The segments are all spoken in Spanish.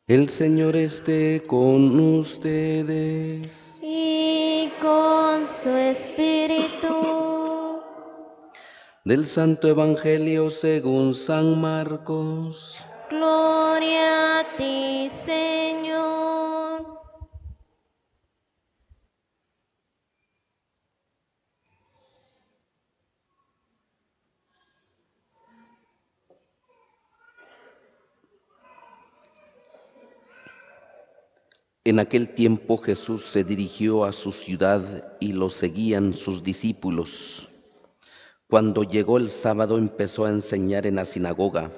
El Señor esté con ustedes. Y con su espíritu. Del Santo Evangelio según San Marcos. Gloria a ti, Señor. En aquel tiempo Jesús se dirigió a su ciudad y lo seguían sus discípulos. Cuando llegó el sábado empezó a enseñar en la sinagoga.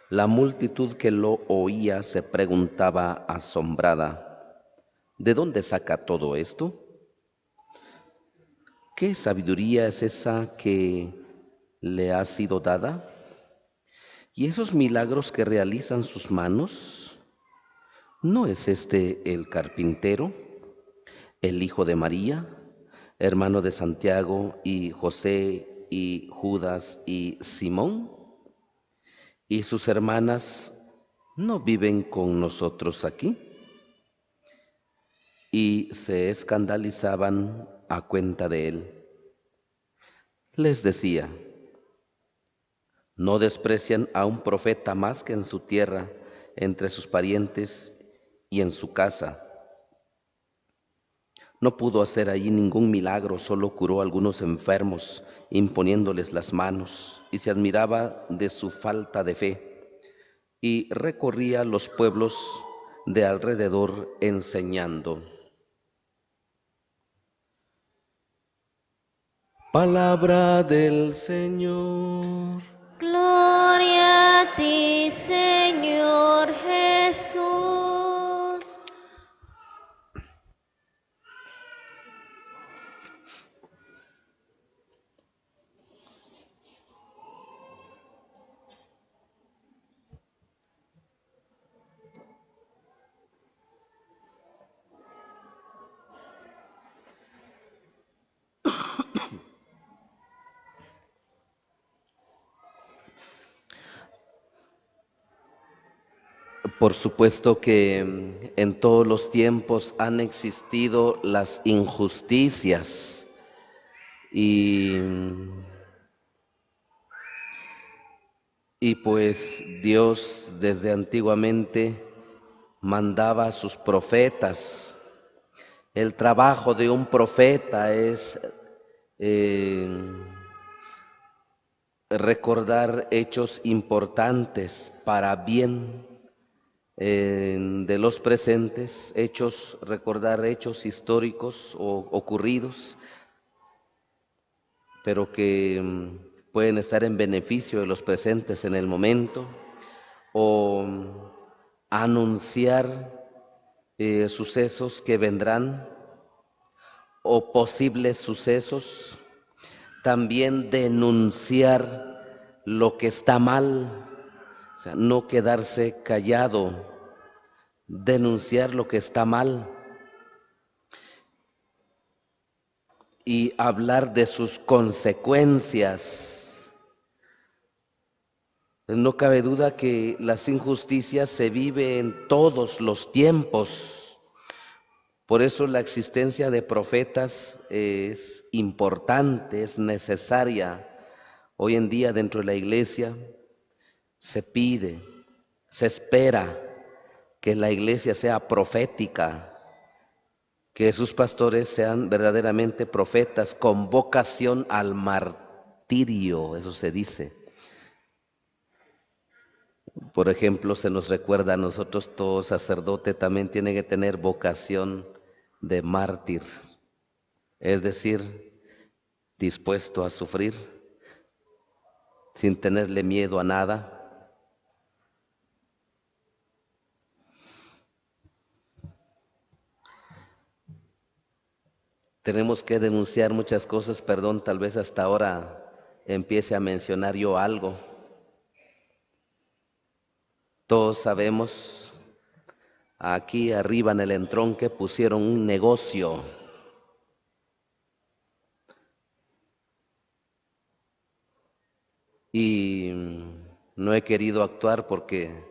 La multitud que lo oía se preguntaba asombrada, ¿de dónde saca todo esto? ¿Qué sabiduría es esa que le ha sido dada? ¿Y esos milagros que realizan sus manos? ¿No es este el carpintero, el hijo de María, hermano de Santiago y José y Judas y Simón? ¿Y sus hermanas no viven con nosotros aquí? Y se escandalizaban a cuenta de él. Les decía, ¿no desprecian a un profeta más que en su tierra, entre sus parientes y en su casa? No pudo hacer allí ningún milagro, solo curó a algunos enfermos, imponiéndoles las manos, y se admiraba de su falta de fe, y recorría los pueblos de alrededor enseñando. Palabra del Señor. Gloria a ti, Señor Jesús. Por supuesto que en todos los tiempos han existido las injusticias y, y pues Dios desde antiguamente mandaba a sus profetas. El trabajo de un profeta es eh, recordar hechos importantes para bien de los presentes, recordar hechos históricos o ocurridos, pero que pueden estar en beneficio de los presentes en el momento, o anunciar sucesos que vendrán o posibles sucesos, también denunciar lo que está mal, o sea, no quedarse callado, denunciar lo que está mal y hablar de sus consecuencias. No cabe duda que las injusticias se viven en todos los tiempos. Por eso la existencia de profetas es importante, es necesaria. Hoy en día dentro de la iglesia se pide, se espera que la iglesia sea profética, que sus pastores sean verdaderamente profetas con vocación al martirio, eso se dice. Por ejemplo, se nos recuerda a nosotros, todo sacerdote también tiene que tener vocación de mártir, es decir, dispuesto a sufrir sin tenerle miedo a nada. Tenemos que denunciar muchas cosas, perdón, tal vez hasta ahora empiece a mencionar yo algo. Todos sabemos, aquí arriba en el entronque pusieron un negocio y no he querido actuar porque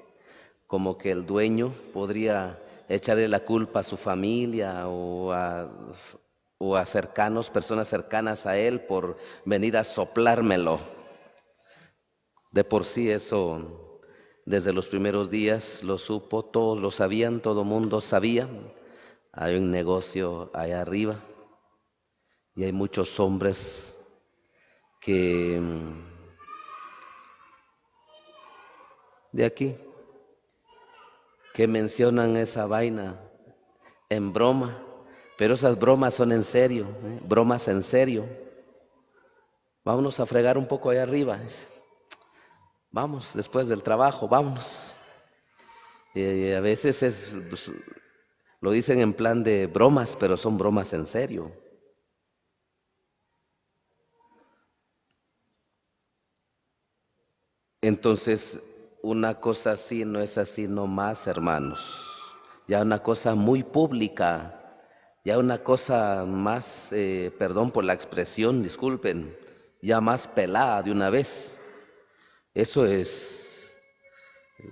como que el dueño podría echarle la culpa a su familia o a cercanos, personas cercanas a él por venir a soplármelo. De por sí eso, desde los primeros días lo supo, todos lo sabían, todo mundo sabía. Hay un negocio allá arriba y hay muchos hombres que de aquí que mencionan esa vaina en broma, pero esas bromas son en serio, bromas en serio. Vámonos a fregar un poco allá arriba. Vamos, después del trabajo, vámonos. A veces pues, lo dicen en plan de bromas, pero son bromas en serio. Entonces, una cosa así no es así nomás, hermanos. Ya una cosa muy pública, ya una cosa más, perdón por la expresión, disculpen, ya más pelada de una vez. Eso es,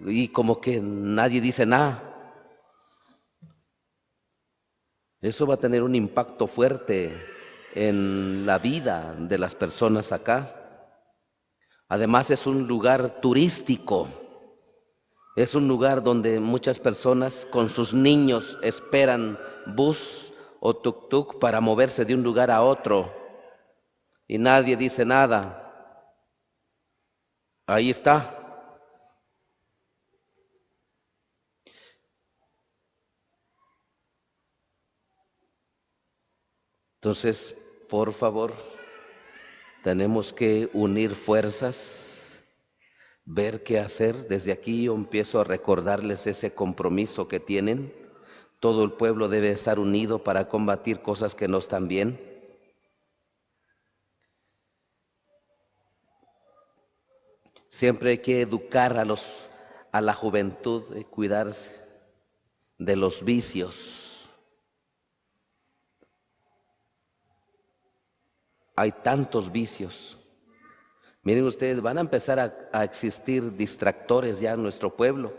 y como que nadie dice nada. Eso va a tener un impacto fuerte en la vida de las personas acá. Además es un lugar turístico, es un lugar donde muchas personas con sus niños esperan bus o tuk-tuk para moverse de un lugar a otro y nadie dice nada. Ahí está. Entonces, por favor, tenemos que unir fuerzas, ver qué hacer. Desde aquí yo empiezo a recordarles ese compromiso que tienen. Todo el pueblo debe estar unido para combatir cosas que no están bien. Siempre hay que educar a la juventud y cuidarse de los vicios. Hay tantos vicios. Miren ustedes, van a empezar a existir distractores ya en nuestro pueblo.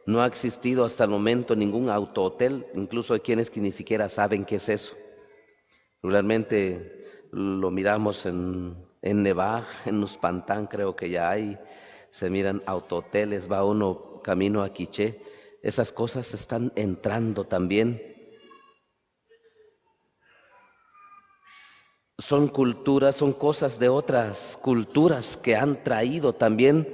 No ha existido hasta el momento ningún autohotel, incluso hay quienes que ni siquiera saben qué es eso. Regularmente lo miramos en Nevada, en Uspantán creo que ya hay, se miran autohoteles, va uno camino a Quiché. Esas cosas están entrando también. Son culturas, son cosas de otras culturas que han traído también,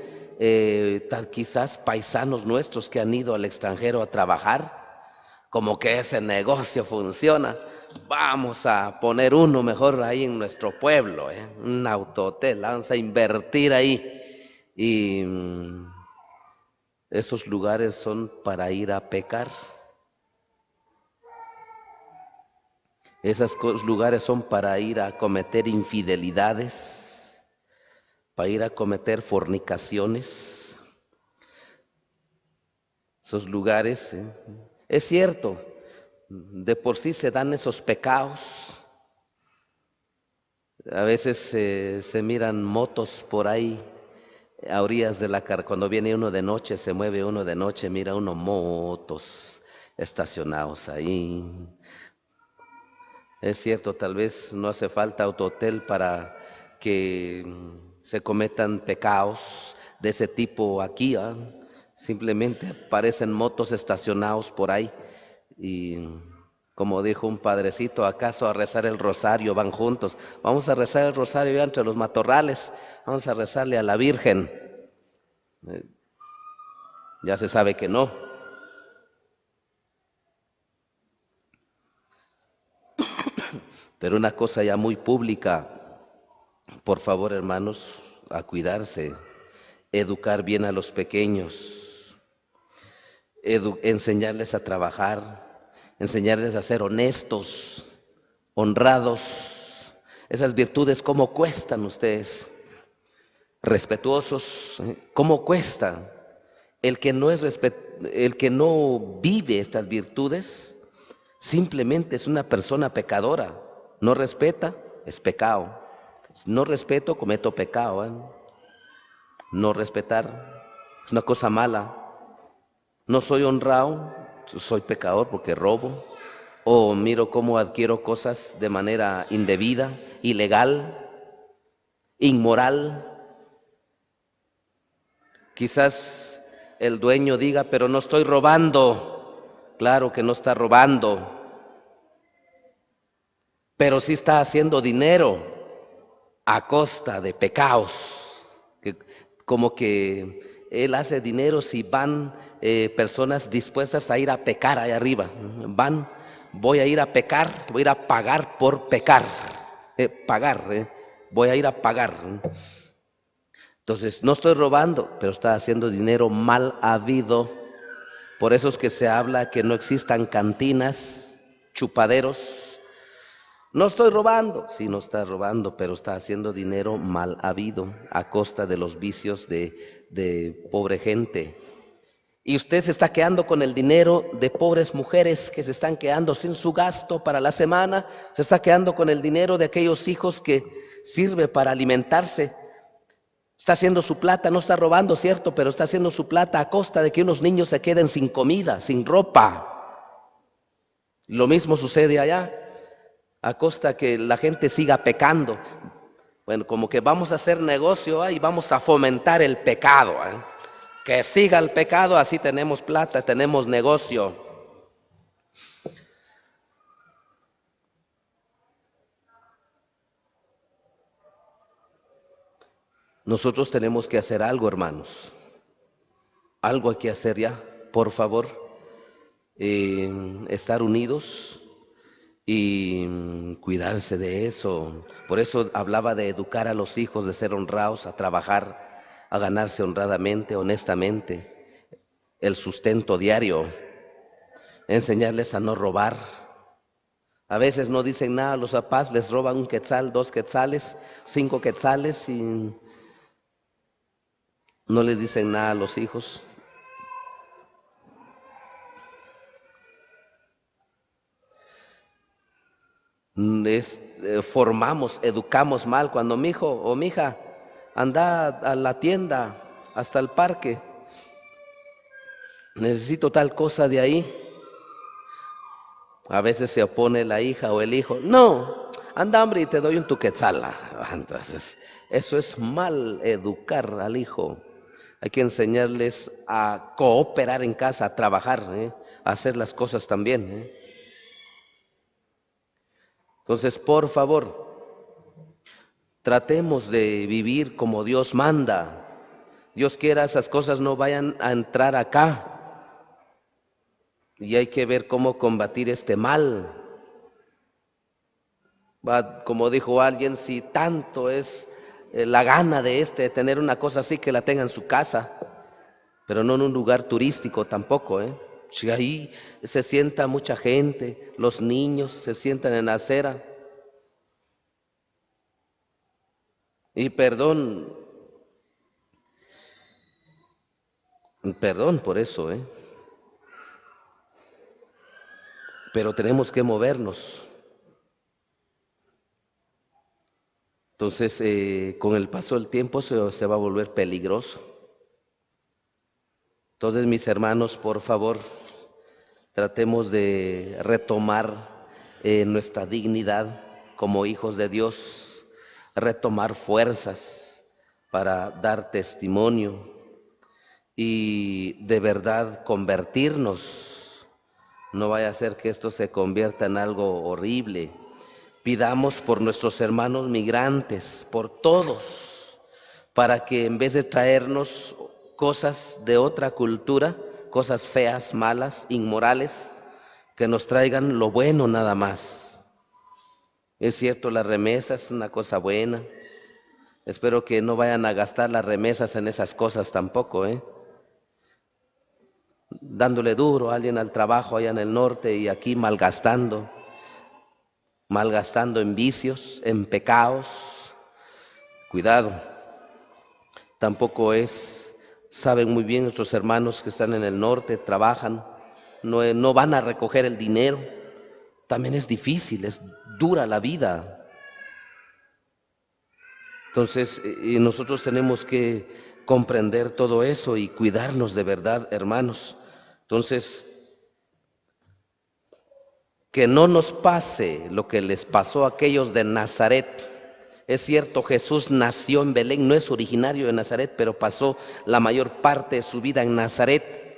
tal quizás paisanos nuestros que han ido al extranjero a trabajar, como que ese negocio funciona. Vamos a poner uno mejor ahí en nuestro pueblo, un autohotel, vamos a invertir ahí. Y esos lugares son para ir a pecar. Esos lugares son para ir a cometer infidelidades, para ir a cometer fornicaciones. Esos lugares, es cierto, de por sí se dan esos pecados. A veces se miran motos por ahí a orillas de la carretera. Cuando viene uno de noche, se mueve uno de noche, mira uno motos estacionados ahí. Es cierto, tal vez no hace falta autohotel para que se cometan pecados de ese tipo aquí. Simplemente aparecen motos estacionados por ahí y como dijo un padrecito, ¿acaso a rezar el rosario van juntos? Vamos a rezar el rosario ya entre los matorrales, vamos a rezarle a la Virgen. Ya se sabe que no. Pero una cosa ya muy pública, por favor hermanos, a cuidarse, educar bien a los pequeños, enseñarles a trabajar, enseñarles a ser honestos, honrados. Esas virtudes, ¿cómo cuestan ustedes? Respetuosos, ¿cómo cuesta? El que no vive estas virtudes, simplemente es una persona pecadora. No respeta, es pecado. No respeto, cometo pecado. No respetar es una cosa mala. No soy honrado, soy pecador porque robo, o miro cómo adquiero cosas de manera indebida, ilegal, inmoral. Quizás el dueño diga, pero no estoy robando. Claro que no está robando, pero sí está haciendo dinero a costa de pecados. Como que él hace dinero si van personas dispuestas a ir a pecar allá arriba. Voy a ir a pecar, voy a ir a pagar por pecar. Voy a ir a pagar. Entonces, no estoy robando, pero está haciendo dinero mal habido. Por eso es que se habla que no existan cantinas, chupaderos. No estoy robando, sí, no está robando, pero está haciendo dinero mal habido a costa de los vicios de pobre gente. Y usted se está quedando con el dinero de pobres mujeres que se están quedando sin su gasto para la semana, se está quedando con el dinero de aquellos hijos que sirve para alimentarse. Está haciendo su plata, no está robando, cierto, pero está haciendo su plata a costa de que unos niños se queden sin comida, sin ropa. Lo mismo sucede allá, a costa que la gente siga pecando. Bueno, como que vamos a hacer negocio y vamos a fomentar el pecado. Que siga el pecado, así tenemos plata, tenemos negocio. Nosotros tenemos que hacer algo, hermanos. Algo hay que hacer ya, por favor. Estar unidos y cuidarse de eso. Por eso hablaba de educar a los hijos, de ser honrados, a trabajar, a ganarse honradamente, honestamente, el sustento diario, enseñarles a no robar. A veces no dicen nada, los papás les roban un quetzal, 2 quetzales, 5 quetzales y no les dicen nada a los hijos. Formamos, educamos mal. Cuando mi hijo o mi hija anda a la tienda, hasta el parque, necesito tal cosa de ahí. A veces se opone la hija o el hijo. No, anda hombre y te doy un tu quetzal. Entonces, eso es mal educar al hijo. Hay que enseñarles a cooperar en casa, a trabajar, a hacer las cosas también. Entonces, por favor, tratemos de vivir como Dios manda. Dios quiera esas cosas no vayan a entrar acá. Y hay que ver cómo combatir este mal. Como dijo alguien, si tanto es la gana de tener una cosa así, que la tenga en su casa, pero no en un lugar turístico tampoco. Si ahí se sienta mucha gente, los niños se sientan en la acera. Y perdón por eso, pero tenemos que movernos. Entonces, con el paso del tiempo se va a volver peligroso. Entonces, mis hermanos, por favor, tratemos de retomar nuestra dignidad como hijos de Dios, retomar fuerzas para dar testimonio y de verdad convertirnos. No vaya a ser que esto se convierta en algo horrible. Pidamos por nuestros hermanos migrantes, por todos, para que en vez de traernos cosas de otra cultura, cosas feas, malas, inmorales, que nos traigan lo bueno nada más. Es cierto, la remesa es una cosa buena. Espero que no vayan a gastar las remesas en esas cosas tampoco, dándole duro a alguien al trabajo allá en el norte y aquí malgastando en vicios, en pecados. Cuidado. Tampoco saben muy bien nuestros hermanos que están en el norte, trabajan, no van a recoger el dinero. También es difícil, es dura la vida. Entonces, nosotros tenemos que comprender todo eso y cuidarnos de verdad, hermanos. Entonces, que no nos pase lo que les pasó a aquellos de Nazaret. Es cierto, Jesús nació en Belén, no es originario de Nazaret, pero pasó la mayor parte de su vida en Nazaret.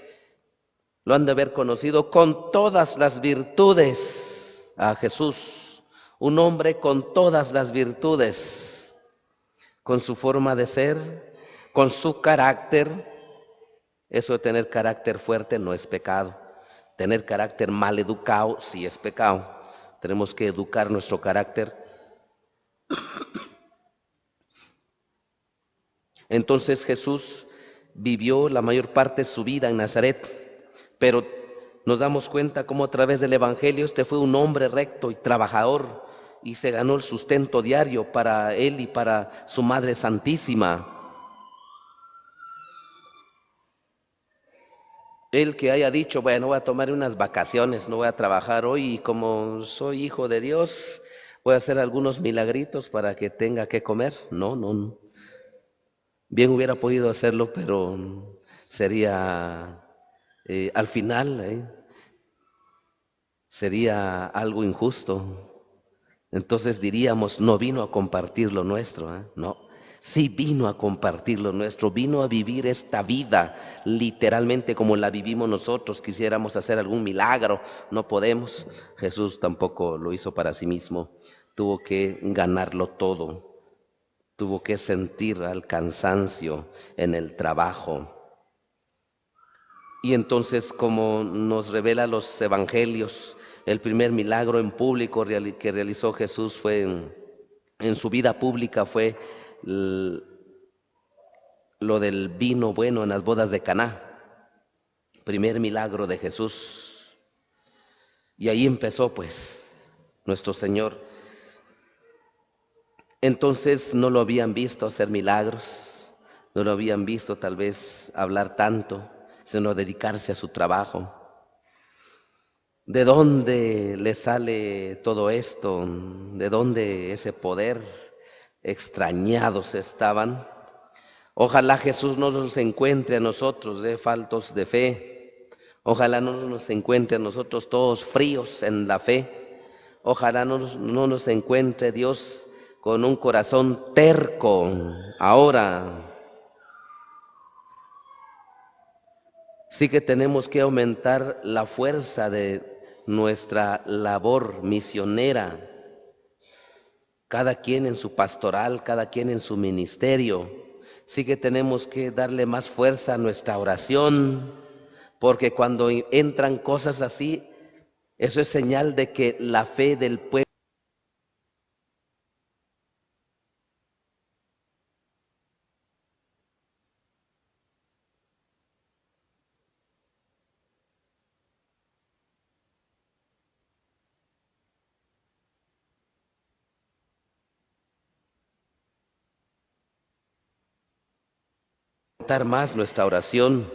Lo han de haber conocido con todas las virtudes a Jesús, un hombre con todas las virtudes, con su forma de ser, con su carácter. Eso de tener carácter fuerte no es pecado. Tener carácter mal educado sí es pecado. Tenemos que educar nuestro carácter. Entonces Jesús vivió la mayor parte de su vida en Nazaret, pero nos damos cuenta cómo a través del Evangelio este fue un hombre recto y trabajador y se ganó el sustento diario para él y para su Madre Santísima. El que haya dicho, bueno, voy a tomar unas vacaciones, no voy a trabajar hoy y como soy hijo de Dios, voy a hacer algunos milagritos para que tenga que comer. No. Bien hubiera podido hacerlo, pero sería, al final, sería algo injusto. Entonces diríamos, no vino a compartir lo nuestro, no. Sí vino a compartir lo nuestro, vino a vivir esta vida literalmente como la vivimos nosotros. Quisiéramos hacer algún milagro, no podemos. Jesús tampoco lo hizo para sí mismo, tuvo que ganarlo todo. Tuvo que sentir el cansancio en el trabajo. Y entonces, como nos revela los evangelios, el primer milagro en público que realizó Jesús fue en su vida pública fue lo del vino bueno en las bodas de Caná. Primer milagro de Jesús. Y ahí empezó pues nuestro Señor. Entonces no lo habían visto hacer milagros, no lo habían visto tal vez hablar tanto, sino dedicarse a su trabajo. ¿De dónde le sale todo esto? ¿De dónde ese poder? Extrañados estaban. Ojalá Jesús no nos encuentre a nosotros faltos de fe. Ojalá no nos encuentre a nosotros todos fríos en la fe. Ojalá no nos encuentre Dios con un corazón terco. Ahora sí que tenemos que aumentar la fuerza de nuestra labor misionera, cada quien en su pastoral, cada quien en su ministerio. Sí que tenemos que darle más fuerza a nuestra oración, porque cuando entran cosas así, eso es señal de que la fe del pueblo aumentar más nuestra oración,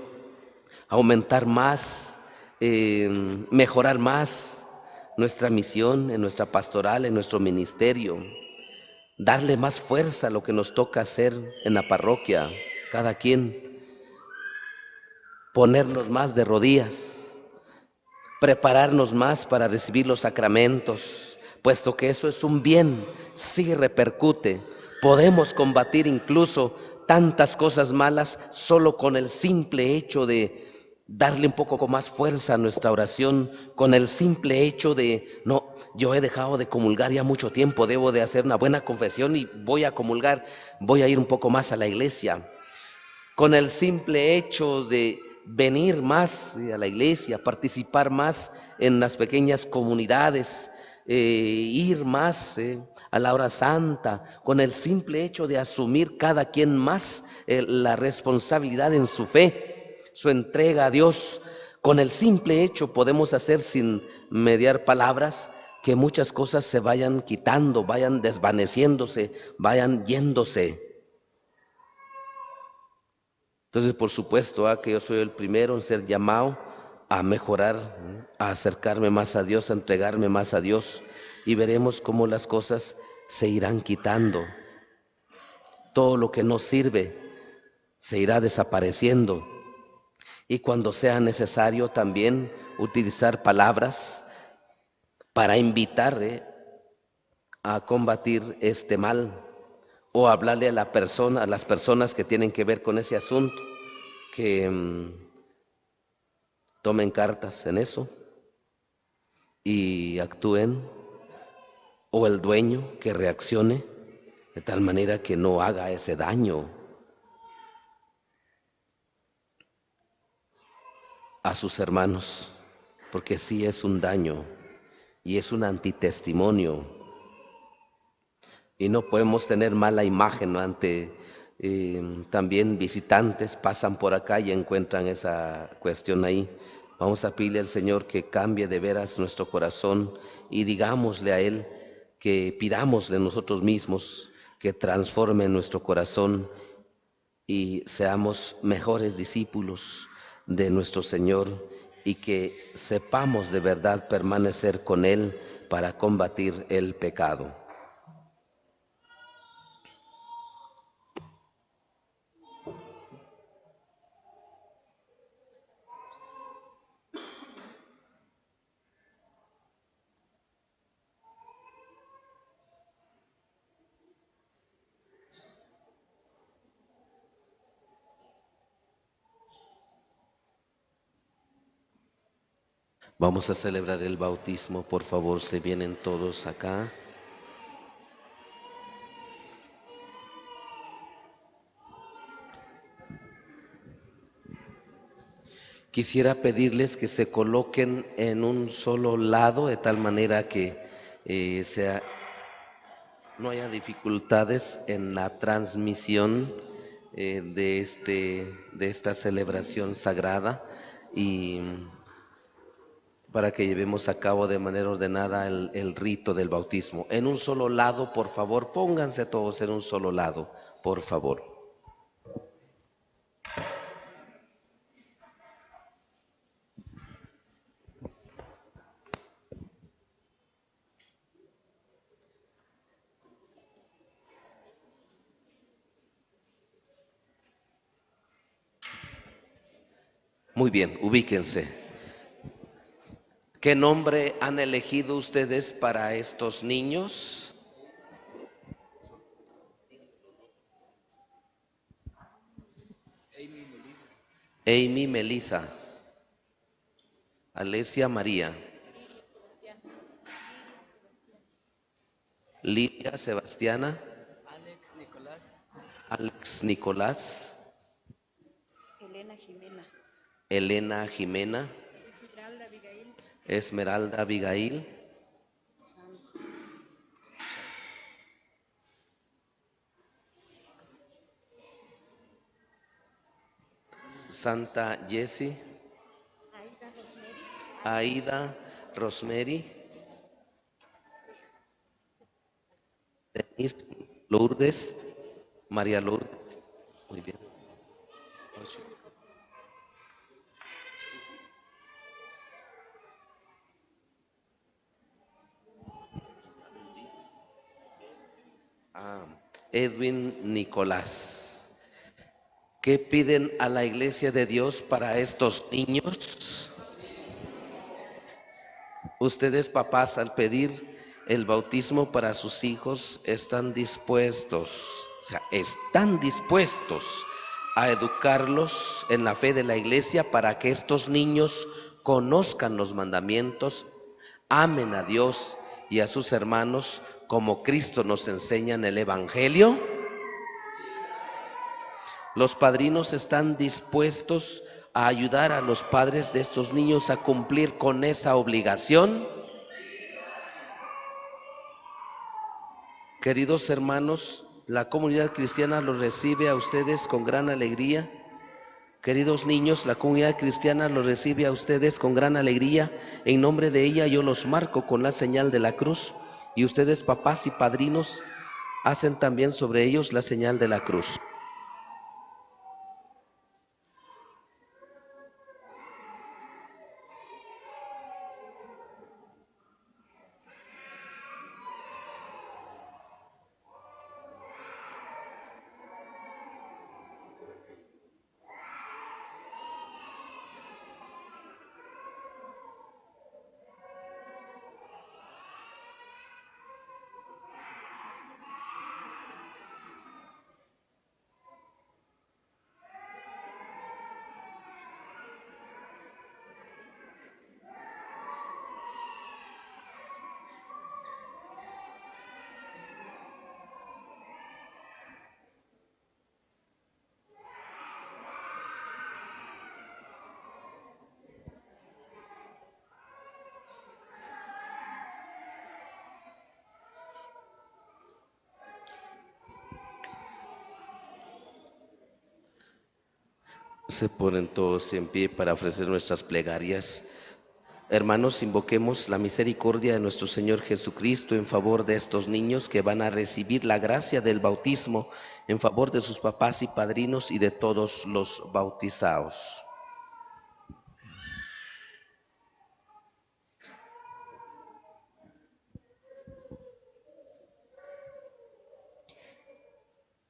aumentar más, mejorar más nuestra misión en nuestra pastoral, en nuestro ministerio, darle más fuerza a lo que nos toca hacer en la parroquia, cada quien, ponernos más de rodillas, prepararnos más para recibir los sacramentos, puesto que eso es un bien, sí repercute. Podemos combatir incluso tantas cosas malas solo con el simple hecho de darle un poco más fuerza a nuestra oración, con el simple hecho de, no, yo he dejado de comulgar ya mucho tiempo, debo de hacer una buena confesión y voy a comulgar, voy a ir un poco más a la iglesia. Con el simple hecho de venir más a la iglesia, participar más en las pequeñas comunidades, ir más a la hora santa, con el simple hecho de asumir cada quien más la responsabilidad en su fe, su entrega a Dios. Con el simple hecho podemos hacer sin mediar palabras que muchas cosas se vayan quitando, vayan desvaneciéndose, vayan yéndose. Entonces, por supuesto, que yo soy el primero en ser llamado a mejorar, a acercarme más a Dios, a entregarme más a Dios, y veremos cómo las cosas se irán quitando. Todo lo que no sirve se irá desapareciendo. y cuando sea necesario también utilizar palabras para invitar a combatir este mal o hablarle a la persona, a las personas que tienen que ver con ese asunto, que tomen cartas en eso y actúen, o el dueño que reaccione de tal manera que no haga ese daño a sus hermanos, porque sí es un daño y es un antitestimonio y no podemos tener mala imagen, ¿no? Ante también visitantes pasan por acá y encuentran esa cuestión ahí. Vamos a pedirle al Señor que cambie de veras nuestro corazón y digámosle a Él, que pidamos de nosotros mismos que transforme nuestro corazón y seamos mejores discípulos de nuestro Señor y que sepamos de verdad permanecer con Él para combatir el pecado. Vamos a celebrar el bautismo, por favor, se vienen todos acá. Quisiera pedirles que se coloquen en un solo lado, de tal manera que no haya dificultades en la transmisión de esta celebración sagrada y para que llevemos a cabo de manera ordenada el rito del bautismo. En un solo lado, por favor, pónganse todos en un solo lado, por favor. Muy bien, ubíquense. ¿Qué nombre han elegido ustedes para estos niños? Amy Melissa, Alesia María, Lidia Sebastiana, Alex Nicolás, Elena Jimena, Esmeralda Abigail, Santa Jessie, Aida Rosemary, Denise Lourdes, María Lourdes. Muy bien. Edwin Nicolás. ¿Qué piden a la Iglesia de Dios para estos niños? Ustedes, papás, al pedir el bautismo para sus hijos, están dispuestos, están dispuestos a educarlos en la fe de la Iglesia para que estos niños conozcan los mandamientos, amen a Dios y a sus hermanos como Cristo nos enseña en el Evangelio. Los padrinos están dispuestos a ayudar a los padres de estos niños a cumplir con esa obligación. Queridos hermanos, la comunidad cristiana los recibe a ustedes con gran alegría. Queridos niños, la comunidad cristiana los recibe a ustedes con gran alegría. En nombre de ella yo los marco con la señal de la cruz y ustedes, papás y padrinos, hacen también sobre ellos la señal de la cruz. Se ponen todos en pie para ofrecer nuestras plegarias. Hermanos, invoquemos la misericordia de nuestro Señor Jesucristo en favor de estos niños que van a recibir la gracia del bautismo, en favor de sus papás y padrinos y de todos los bautizados.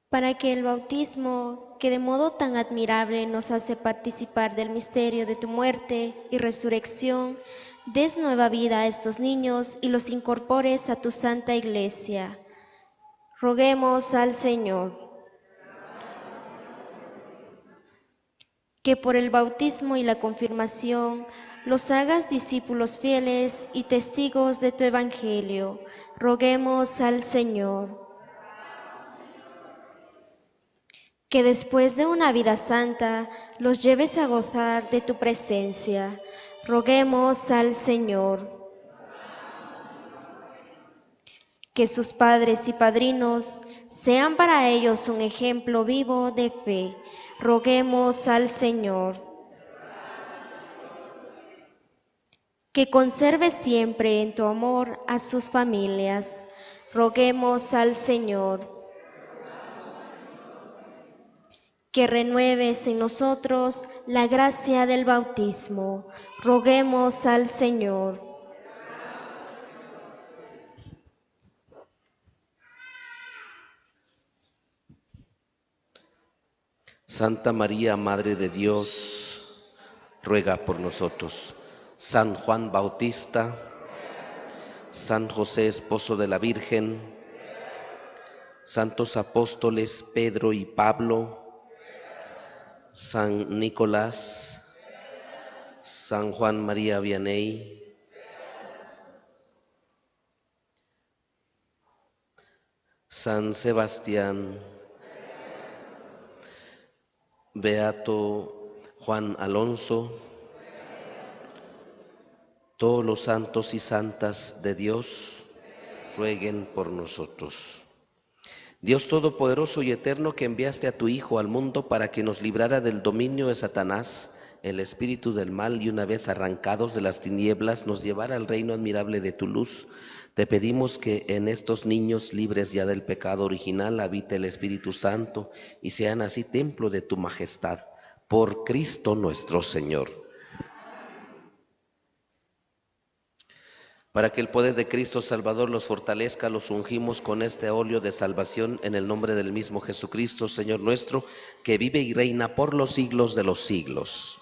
Para que el bautismo, que de modo tan admirable nos hace participar del misterio de tu muerte y resurrección, des nueva vida a estos niños y los incorpores a tu santa iglesia. Roguemos al Señor. Que por el bautismo y la confirmación los hagas discípulos fieles y testigos de tu evangelio. Roguemos al Señor. Que después de una vida santa los lleves a gozar de tu presencia. Roguemos al Señor. Que sus padres y padrinos sean para ellos un ejemplo vivo de fe. Roguemos al Señor. Que conserve siempre en tu amor a sus familias. Roguemos al Señor. Que renueves en nosotros la gracia del bautismo. Roguemos al Señor. Santa María, Madre de Dios, ruega por nosotros. San Juan Bautista, San José, esposo de la Virgen, santos apóstoles Pedro y Pablo, San Nicolás, San Juan María Vianney, San Sebastián, Beato Juan Alonso, todos los santos y santas de Dios, rueguen por nosotros. Dios Todopoderoso y Eterno, que enviaste a tu Hijo al mundo para que nos librara del dominio de Satanás, el espíritu del mal, y una vez arrancados de las tinieblas nos llevara al reino admirable de tu luz, te pedimos que en estos niños libres ya del pecado original habite el Espíritu Santo y sean así templo de tu majestad. Por Cristo nuestro Señor. Para que el poder de Cristo Salvador los fortalezca, los ungimos con este óleo de salvación en el nombre del mismo Jesucristo, Señor nuestro, que vive y reina por los siglos de los siglos.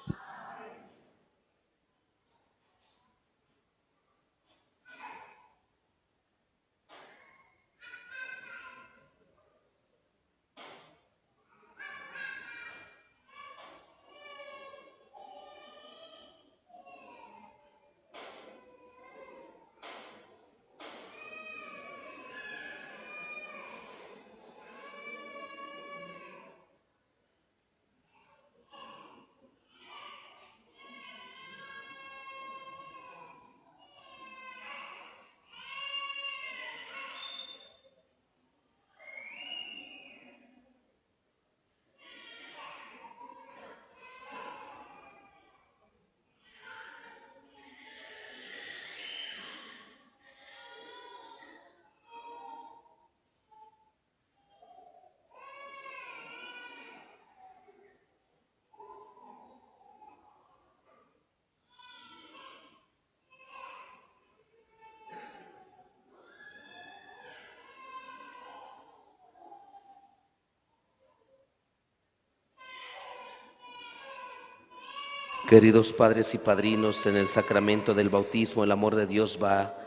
Queridos padres y padrinos, en el sacramento del bautismo el amor de Dios va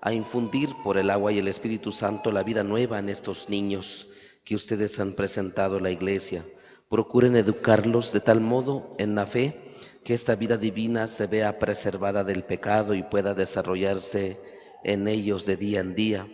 a infundir por el agua y el Espíritu Santo la vida nueva en estos niños que ustedes han presentado a la iglesia. Procuren educarlos de tal modo en la fe que esta vida divina se vea preservada del pecado y pueda desarrollarse en ellos de día en día.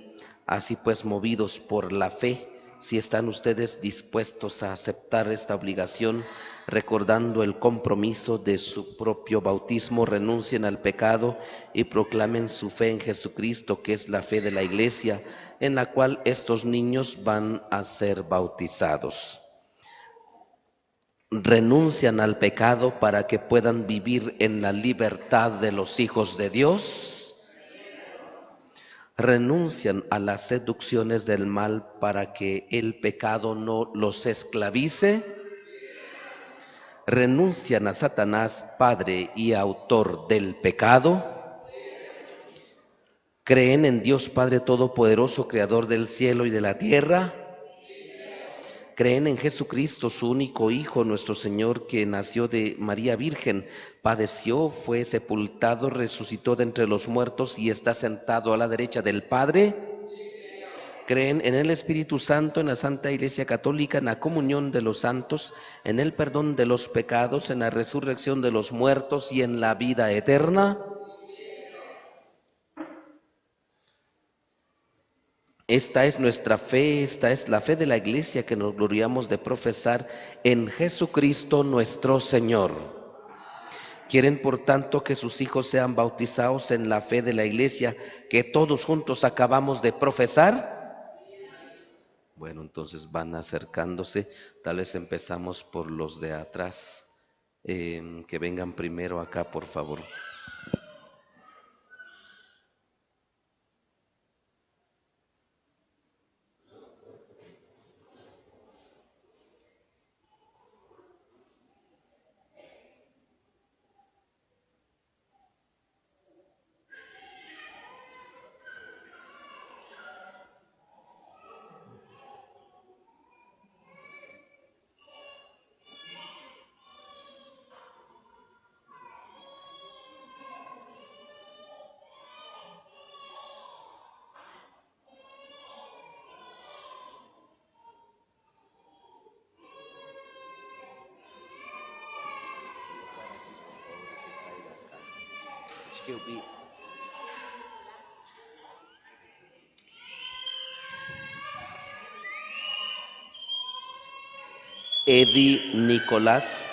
Así pues, movidos por la fe, si están ustedes dispuestos a aceptar esta obligación, recordando el compromiso de su propio bautismo, renuncien al pecado y proclamen su fe en Jesucristo, que es la fe de la Iglesia, en la cual estos niños van a ser bautizados. renuncian al pecado para que puedan vivir en la libertad de los hijos de Dios. Renuncian a las seducciones del mal para que el pecado no los esclavice. Renuncian a Satanás, padre y autor del pecado. Creen en Dios Padre Todopoderoso, creador del cielo y de la tierra. Creen en Jesucristo, su único Hijo, nuestro Señor, que nació de María Virgen, padeció, fue sepultado, resucitó de entre los muertos y está sentado a la derecha del Padre. Creen en el Espíritu Santo, en la Santa Iglesia Católica, en la comunión de los santos, en el perdón de los pecados, en la resurrección de los muertos y en la vida eterna. Esta es nuestra fe, esta es la fe de la Iglesia que nos gloriamos de profesar en Jesucristo nuestro Señor. ¿Quieren por tanto que sus hijos sean bautizados en la fe de la Iglesia que todos juntos acabamos de profesar? Bueno, entonces van acercándose, tal vez empezamos por los de atrás, que vengan primero acá, por favor. Edi Nicolás,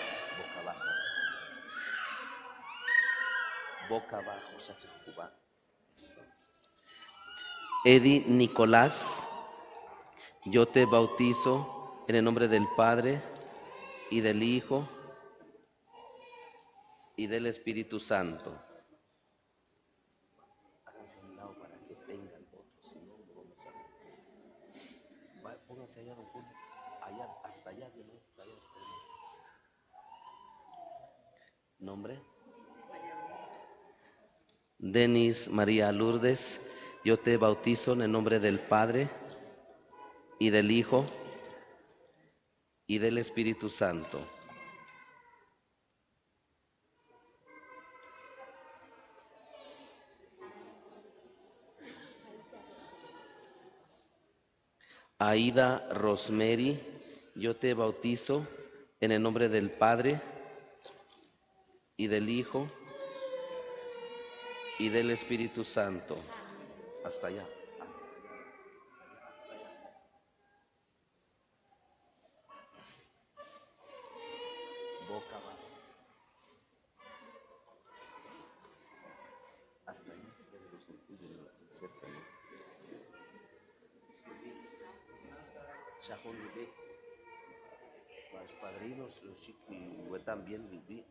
boca abajo, Sachacuba. Edi Nicolás, yo te bautizo en el nombre del Padre y del Hijo y del Espíritu Santo. Háganse a un lado para que vengan otros, si no, no vamos a ver. Pónganse allá, don Julio, allá, hasta allá, de nuevo, allá hasta allá. ¿Nombre? Denis María Lourdes, yo te bautizo en el nombre del Padre y del Hijo y del Espíritu Santo. Aida Rosemary, yo te bautizo en el nombre del Padre y del Hijo y del Espíritu Santo. Hasta allá. Boca abajo. Hasta allá. Los padrinos, los chicos, yo también viví.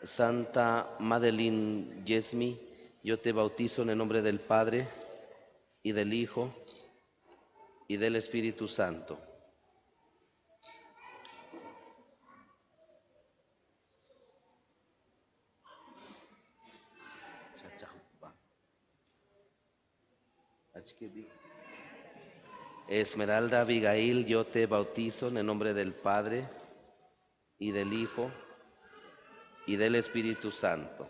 Santa Madeline Yesmi, yo te bautizo en el nombre del Padre y del Hijo y del Espíritu Santo. Esmeralda Abigail, yo te bautizo en el nombre del Padre y del Hijo y del Espíritu Santo.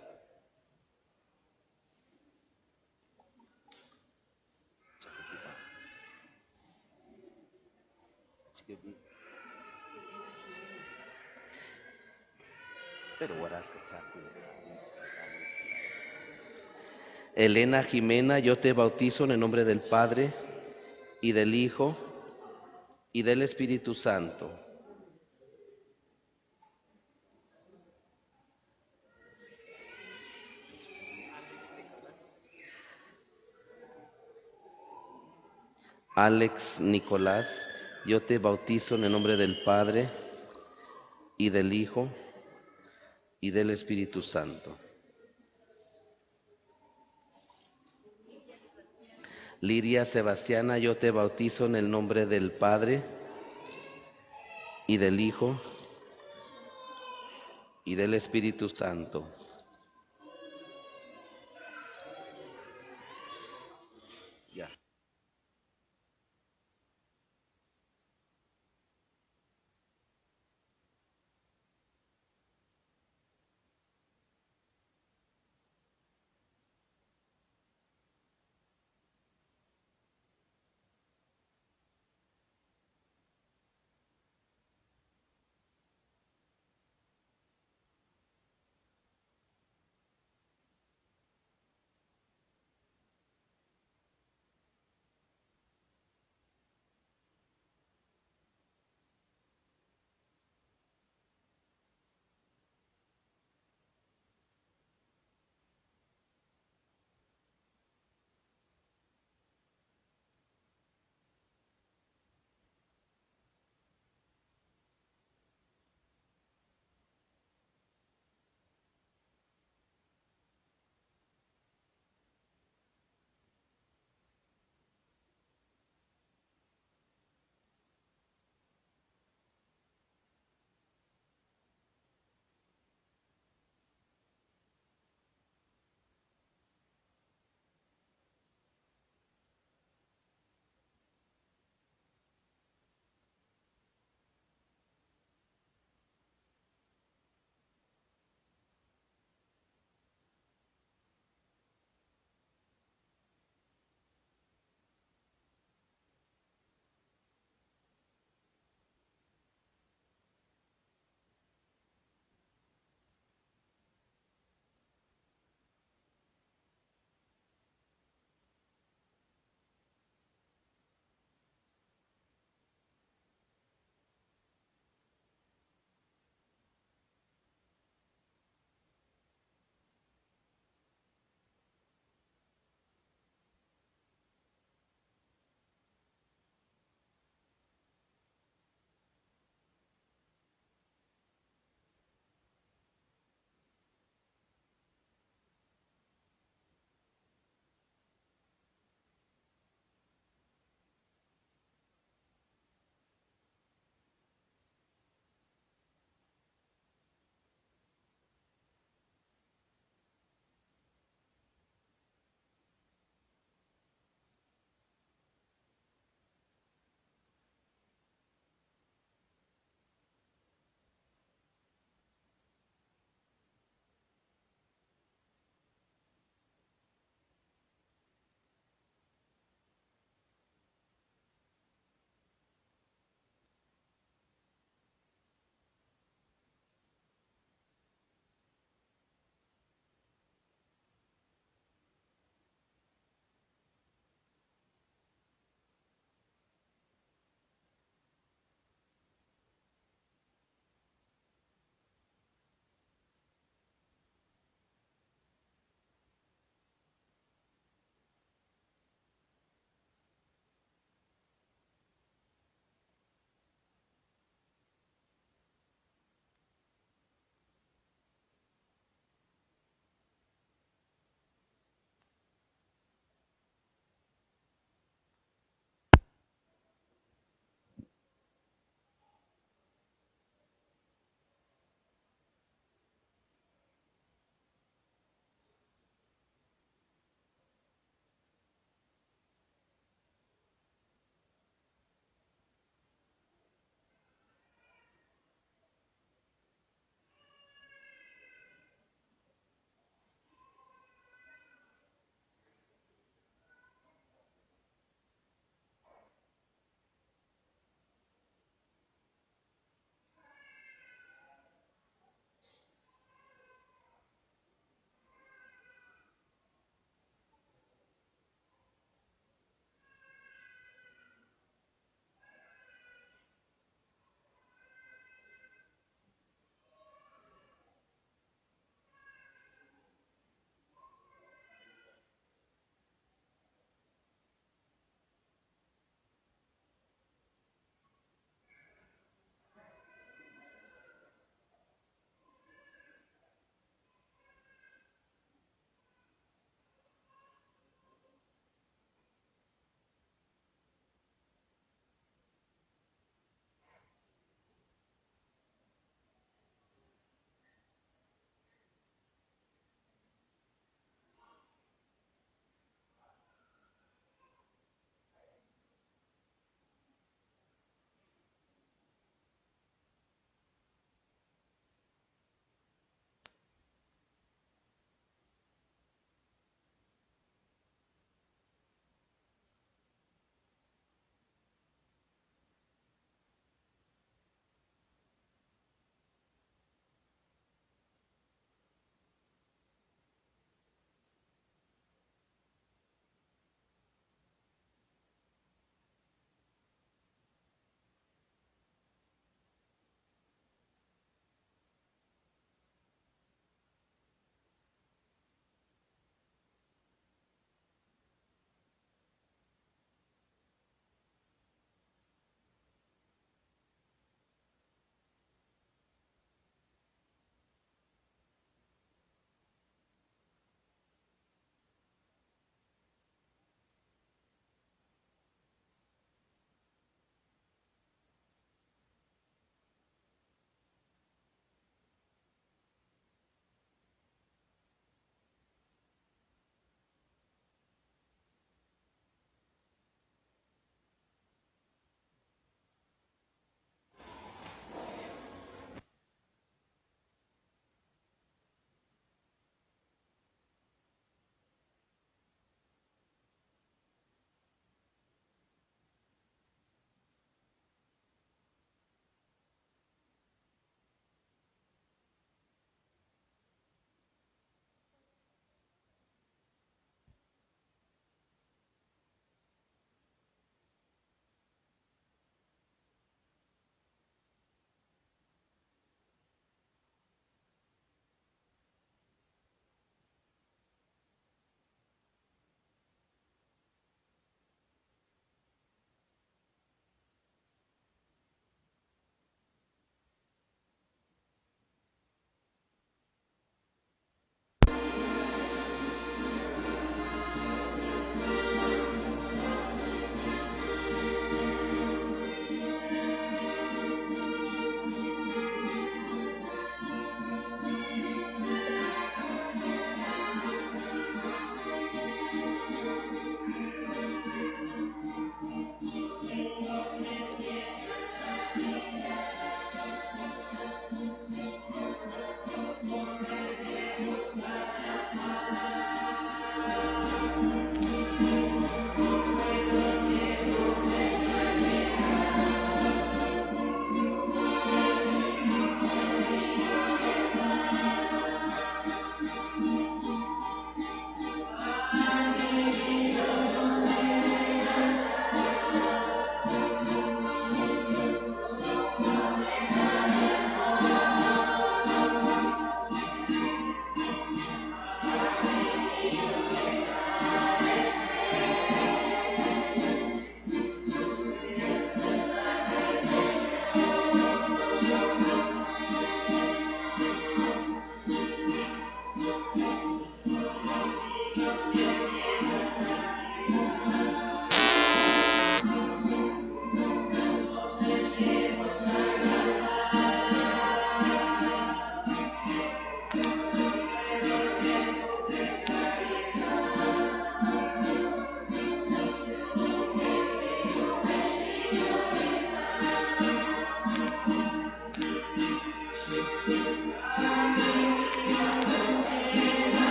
Elena Jimena, yo te bautizo en el nombre del Padre y del Hijo y del Espíritu Santo. Alex Nicolás, yo te bautizo en el nombre del Padre y del Hijo y del Espíritu Santo. Liria Sebastiana, yo te bautizo en el nombre del Padre y del Hijo y del Espíritu Santo. Ya.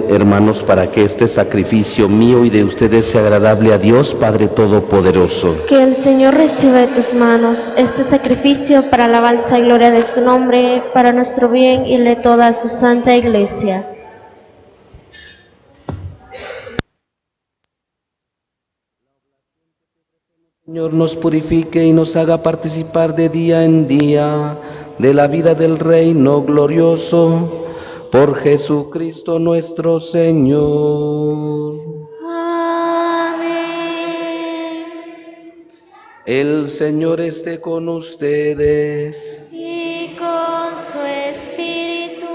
hermanos, para que este sacrificio mío y de ustedes sea agradable a Dios, Padre Todopoderoso. Que el Señor reciba de tus manos este sacrificio para alabanza y gloria de su nombre, para nuestro bien y el de toda su santa Iglesia. Señor, nos purifique y nos haga participar de día en día de la vida del reino glorioso, por Jesucristo nuestro Señor. Amén. El Señor esté con ustedes. Y con su espíritu.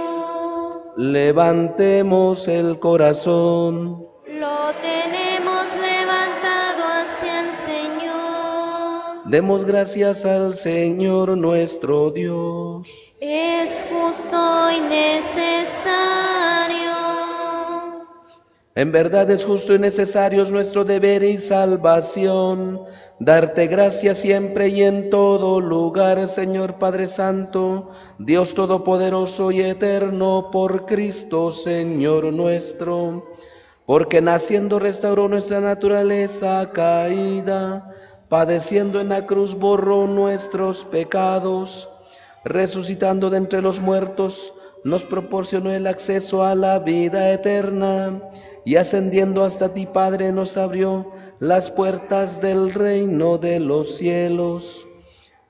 Levantemos el corazón. Lo tenemos levantado hacia el Señor. Demos gracias al Señor nuestro Dios. Es justo y necesario. En verdad es justo y necesario, es nuestro deber y salvación, darte gracias siempre y en todo lugar, Señor Padre Santo, Dios Todopoderoso y Eterno, por Cristo, Señor nuestro, porque naciendo restauró nuestra naturaleza caída, padeciendo en la cruz borró nuestros pecados, resucitando de entre los muertos, nos proporcionó el acceso a la vida eterna, y ascendiendo hasta ti, Padre, nos abrió las puertas del reino de los cielos.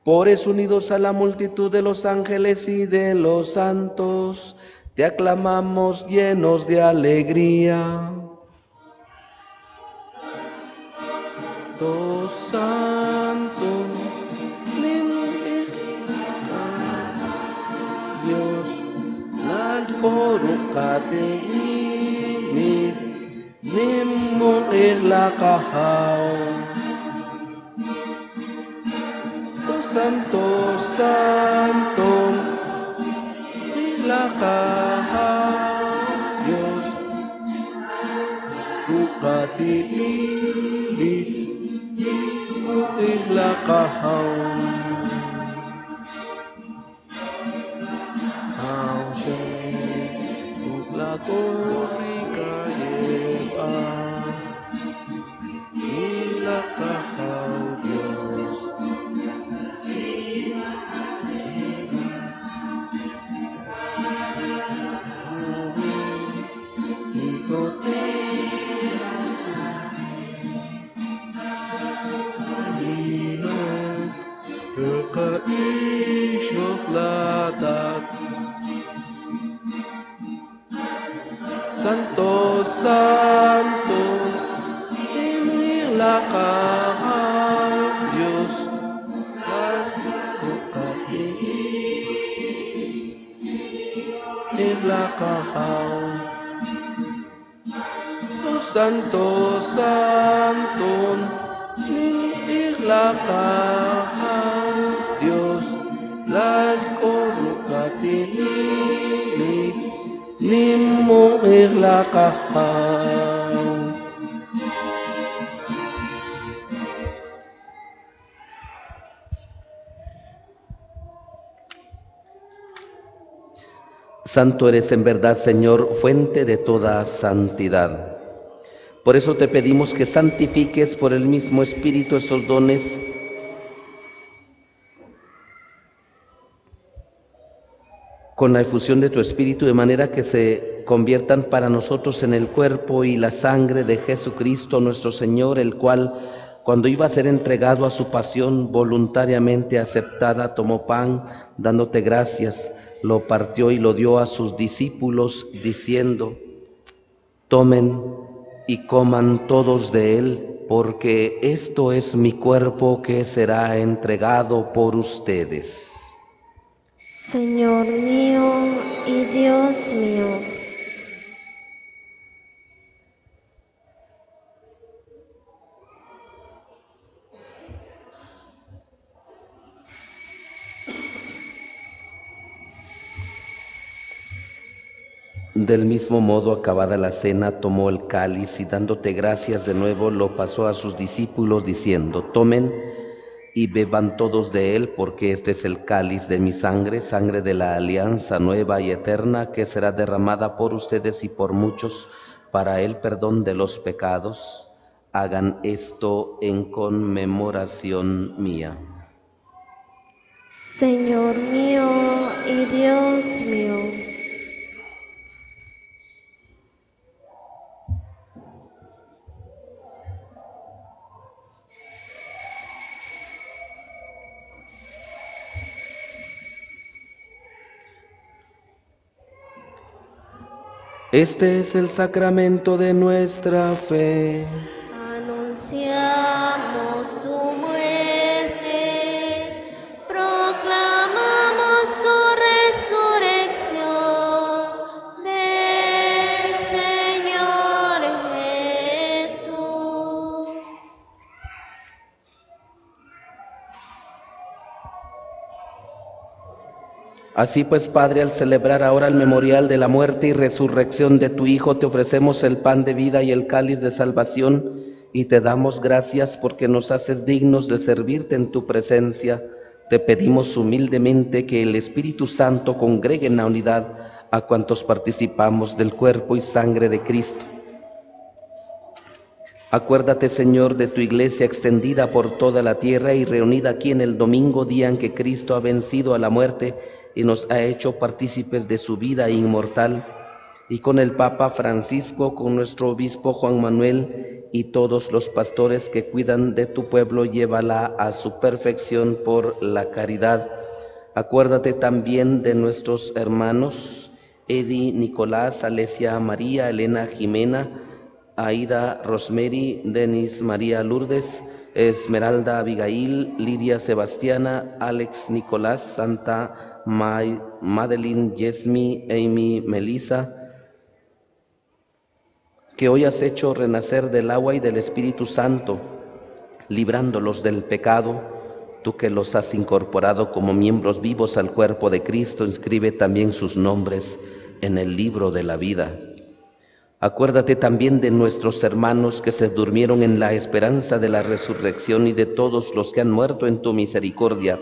Por eso, unidos a la multitud de los ángeles y de los santos, te aclamamos llenos de alegría. Santo, Santo, Dios, al-Forukate imit, nimon ihlakahau. Santo, Santo, ihlakahau, Dios, Forukate imit, nimon ihlakahau. Santo, Santo, ihlakahau, Dios, ihlakahau. Santo, Santo, ihlakahau, Dios, lalkorukatini, nimmo ihlakahau. Santo eres en verdad, Señor, fuente de toda santidad. Por eso te pedimos que santifiques por el mismo Espíritu estos dones, con la efusión de tu Espíritu, de manera que se conviertan para nosotros en el cuerpo y la sangre de Jesucristo nuestro Señor, el cual, cuando iba a ser entregado a su pasión voluntariamente aceptada, tomó pan, dándote gracias, lo partió y lo dio a sus discípulos, diciendo: tomen y coman todos de él, porque esto es mi cuerpo que será entregado por ustedes. Señor mío y Dios mío. Del mismo modo, acabada la cena, tomó el cáliz y dándote gracias de nuevo, lo pasó a sus discípulos, diciendo: tomen y beban todos de él, porque este es el cáliz de mi sangre, sangre de la alianza nueva y eterna, que será derramada por ustedes y por muchos para el perdón de los pecados. Hagan esto en conmemoración mía. Señor mío y Dios mío. Este es el sacramento de nuestra fe. Anunciamos tu muerte, proclamamos tu resurrección. Ven, Señor Jesús. Así pues, Padre, al celebrar ahora el memorial de la muerte y resurrección de tu Hijo, te ofrecemos el pan de vida y el cáliz de salvación, y te damos gracias porque nos haces dignos de servirte en tu presencia. Te pedimos humildemente que el Espíritu Santo congregue en la unidad a cuantos participamos del cuerpo y sangre de Cristo. Acuérdate, Señor, de tu iglesia extendida por toda la tierra y reunida aquí en el domingo, día en que Cristo ha vencido a la muerte y nos ha hecho partícipes de su vida inmortal, y con el Papa Francisco, con nuestro obispo Juan Manuel y todos los pastores que cuidan de tu pueblo, llévala a su perfección por la caridad. Acuérdate también de nuestros hermanos Edi, Nicolás, Alesia, María, Elena, Jimena, Aida, Rosemary, Denis, María Lourdes, Esmeralda, Abigail, Lidia, Sebastiana, Alex, Nicolás, Santa, Madeline, Yesmi, Amy, Melissa, que hoy has hecho renacer del agua y del Espíritu Santo, librándolos del pecado. Tú que los has incorporado como miembros vivos al cuerpo de Cristo, inscribe también sus nombres en el libro de la vida. Acuérdate también de nuestros hermanos que se durmieron en la esperanza de la resurrección y de todos los que han muerto en tu misericordia.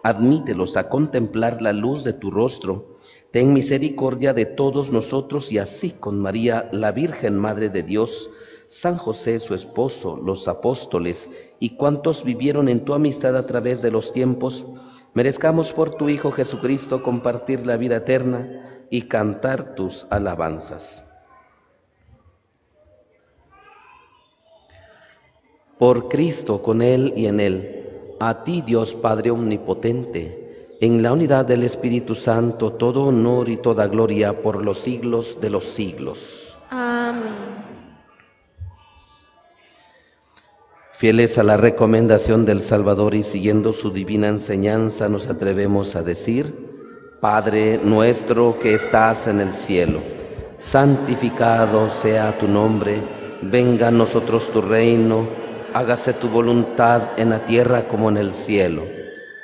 Admítelos a contemplar la luz de tu rostro. Ten misericordia de todos nosotros y así con María, la Virgen Madre de Dios, San José su esposo, los apóstoles y cuantos vivieron en tu amistad a través de los tiempos, merezcamos por tu Hijo Jesucristo compartir la vida eterna y cantar tus alabanzas. Por Cristo, con Él y en Él, a ti, Dios Padre Omnipotente, en la unidad del Espíritu Santo, todo honor y toda gloria por los siglos de los siglos. Amén. Fieles a la recomendación del Salvador y siguiendo su divina enseñanza, nos atrevemos a decir: Padre nuestro que estás en el cielo, santificado sea tu nombre, venga a nosotros tu reino. Hágase tu voluntad en la tierra como en el cielo.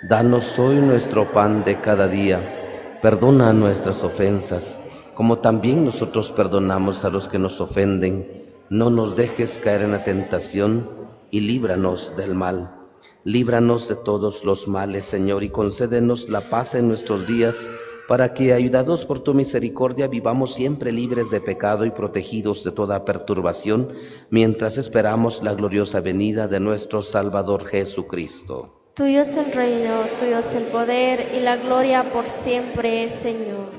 Danos hoy nuestro pan de cada día. Perdona nuestras ofensas, como también nosotros perdonamos a los que nos ofenden. No nos dejes caer en la tentación y líbranos del mal. Líbranos de todos los males, Señor, y concédenos la paz en nuestros días, para que, ayudados por tu misericordia, vivamos siempre libres de pecado y protegidos de toda perturbación, mientras esperamos la gloriosa venida de nuestro Salvador Jesucristo. Tuyo es el reino, tuyo es el poder y la gloria por siempre, Señor.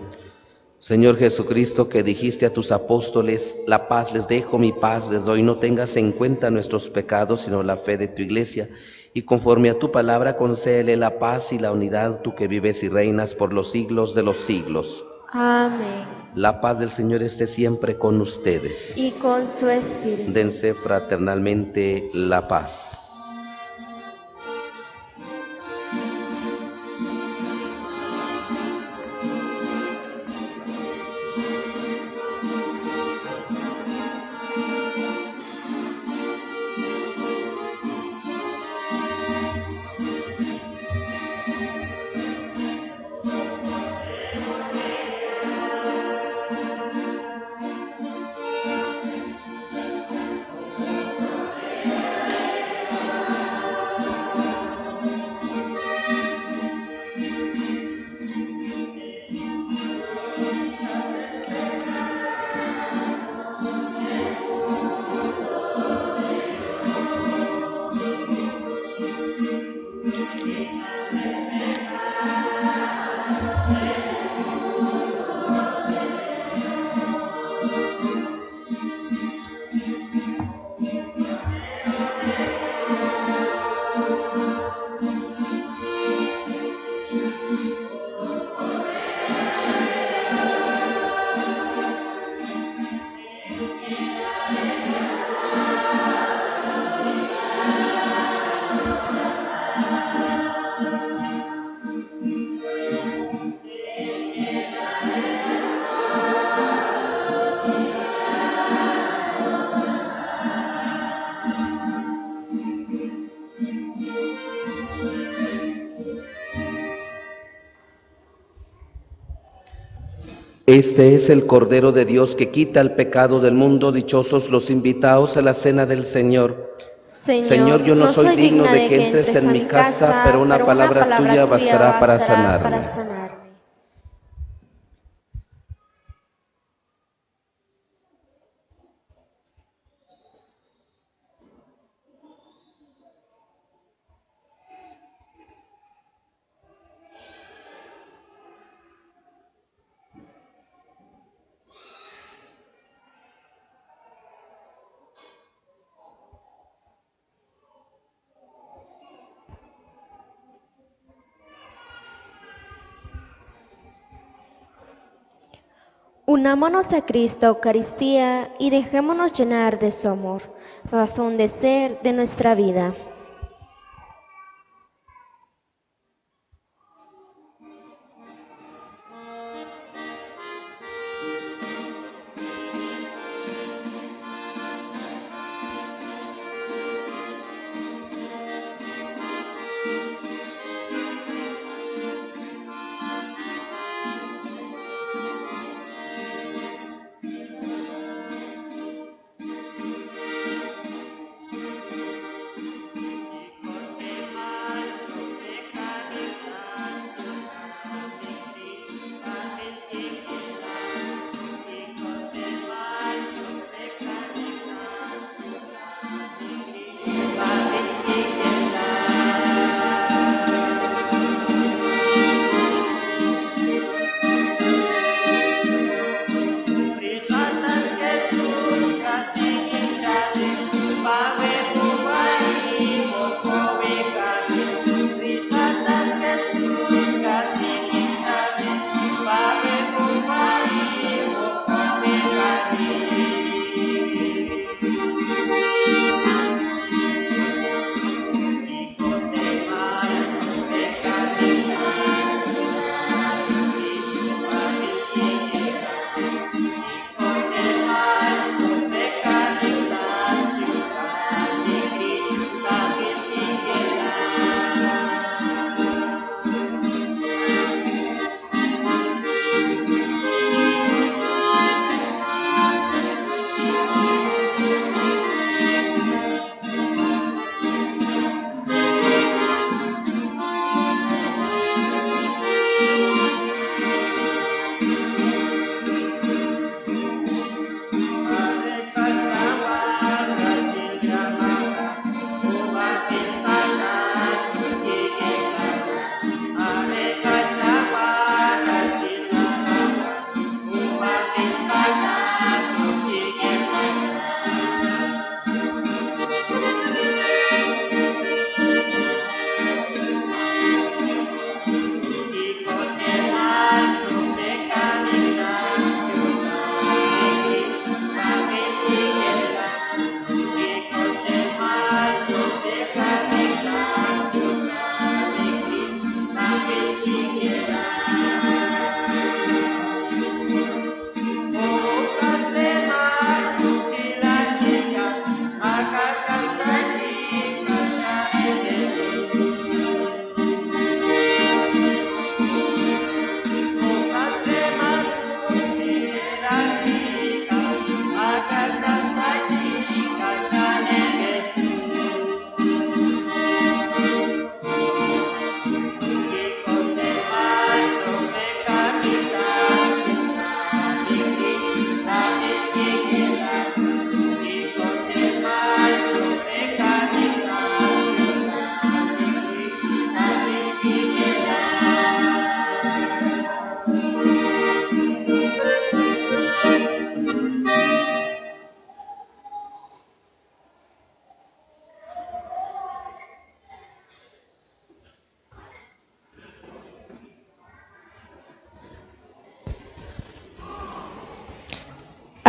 Señor Jesucristo, que dijiste a tus apóstoles: la paz les dejo, mi paz les doy, no tengas en cuenta nuestros pecados, sino la fe de tu iglesia. Y conforme a tu palabra, concédele la paz y la unidad, tú que vives y reinas por los siglos de los siglos. Amén. La paz del Señor esté siempre con ustedes. Y con su espíritu. Dense fraternalmente la paz. Este es el Cordero de Dios que quita el pecado del mundo. Dichosos los invitados a la cena del Señor. Señor, yo no soy digno de que entres en mi casa, pero una palabra tuya bastará para sanarme. Unámonos a Cristo Eucaristía y dejémonos llenar de su amor, razón de ser de nuestra vida.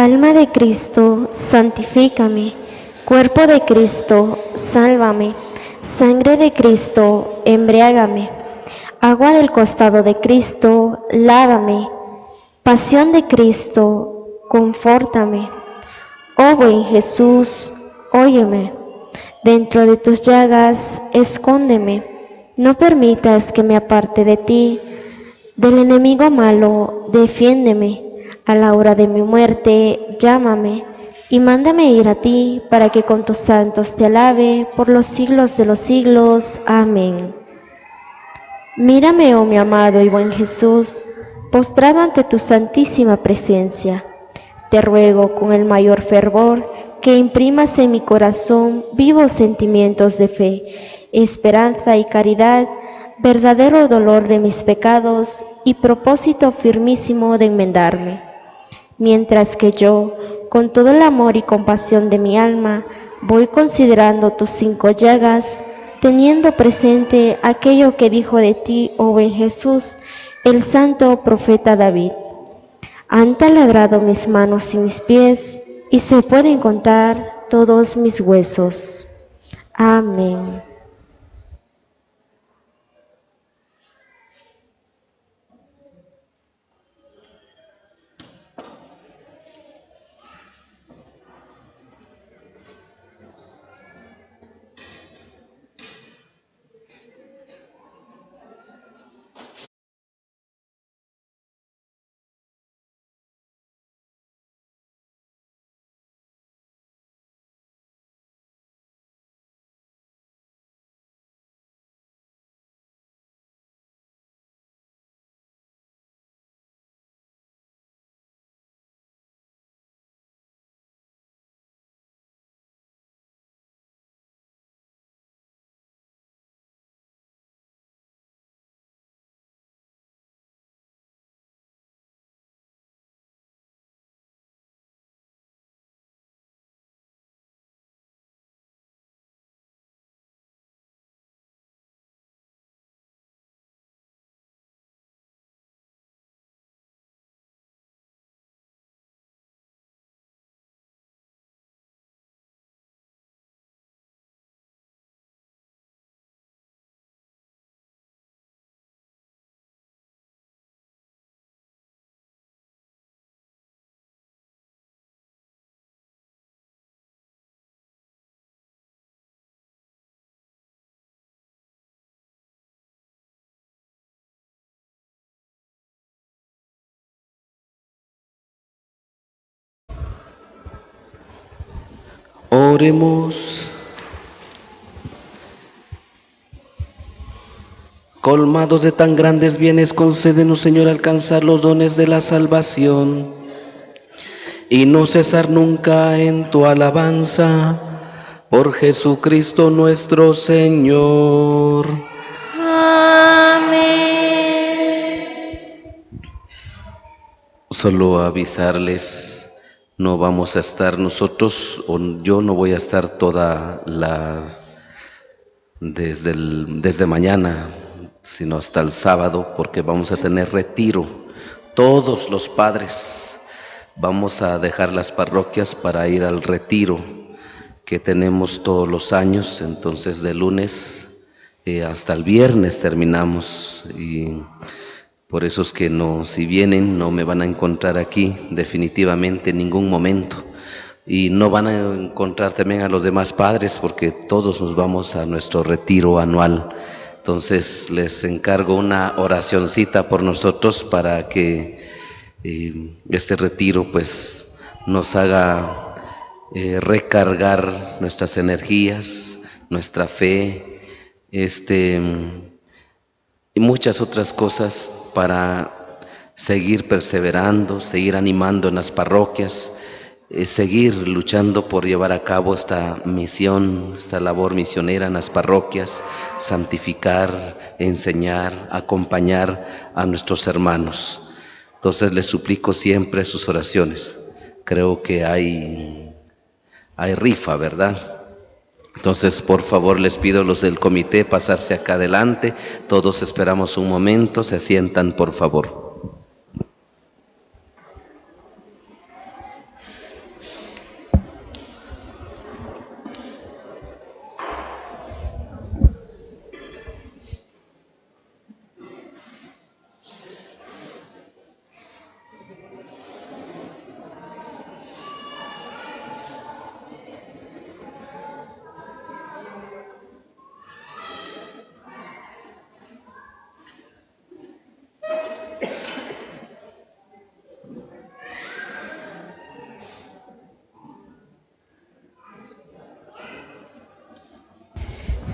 Alma de Cristo, santifícame. Cuerpo de Cristo, sálvame. Sangre de Cristo, embriágame. Agua del costado de Cristo, lávame. Pasión de Cristo, confórtame. Oh buen Jesús, óyeme. Dentro de tus llagas, escóndeme. No permitas que me aparte de ti. Del enemigo malo, defiéndeme. A la hora de mi muerte, llámame. Y mándame ir a ti, para que con tus santos te alabe por los siglos de los siglos. Amén. Mírame, oh mi amado y buen Jesús, postrado ante tu santísima presencia. Te ruego con el mayor fervor que imprimas en mi corazón vivos sentimientos de fe, esperanza y caridad, verdadero dolor de mis pecados y propósito firmísimo de enmendarme. Mientras que yo, con todo el amor y compasión de mi alma, voy considerando tus 5 llagas, teniendo presente aquello que dijo de ti, oh buen Jesús, el santo profeta David. Han taladrado mis manos y mis pies, y se pueden contar todos mis huesos. Amén. Oremos. Colmados de tan grandes bienes, concédenos, Señor, alcanzar los dones de la salvación y no cesar nunca en tu alabanza. Por Jesucristo nuestro Señor. Amén. Solo avisarles, no vamos a estar nosotros, o yo no voy a estar desde mañana, sino hasta el sábado, porque vamos a tener retiro. Todos los padres vamos a dejar las parroquias para ir al retiro que tenemos todos los años. Entonces de lunes hasta el viernes terminamos, y por eso es que no, si vienen no me van a encontrar aquí definitivamente en ningún momento, y no van a encontrar también a los demás padres, porque todos nos vamos a nuestro retiro anual. Entonces les encargo una oracioncita por nosotros para que este retiro pues nos haga recargar nuestras energías, nuestra fe, y muchas otras cosas para seguir perseverando, seguir animando en las parroquias, seguir luchando por llevar a cabo esta misión, esta labor misionera en las parroquias, santificar, enseñar, acompañar a nuestros hermanos. Entonces les suplico siempre sus oraciones. Creo que hay rifa, ¿verdad? Entonces, por favor, les pido a los del comité pasarse acá adelante. Todos esperamos un momento, se sientan, por favor.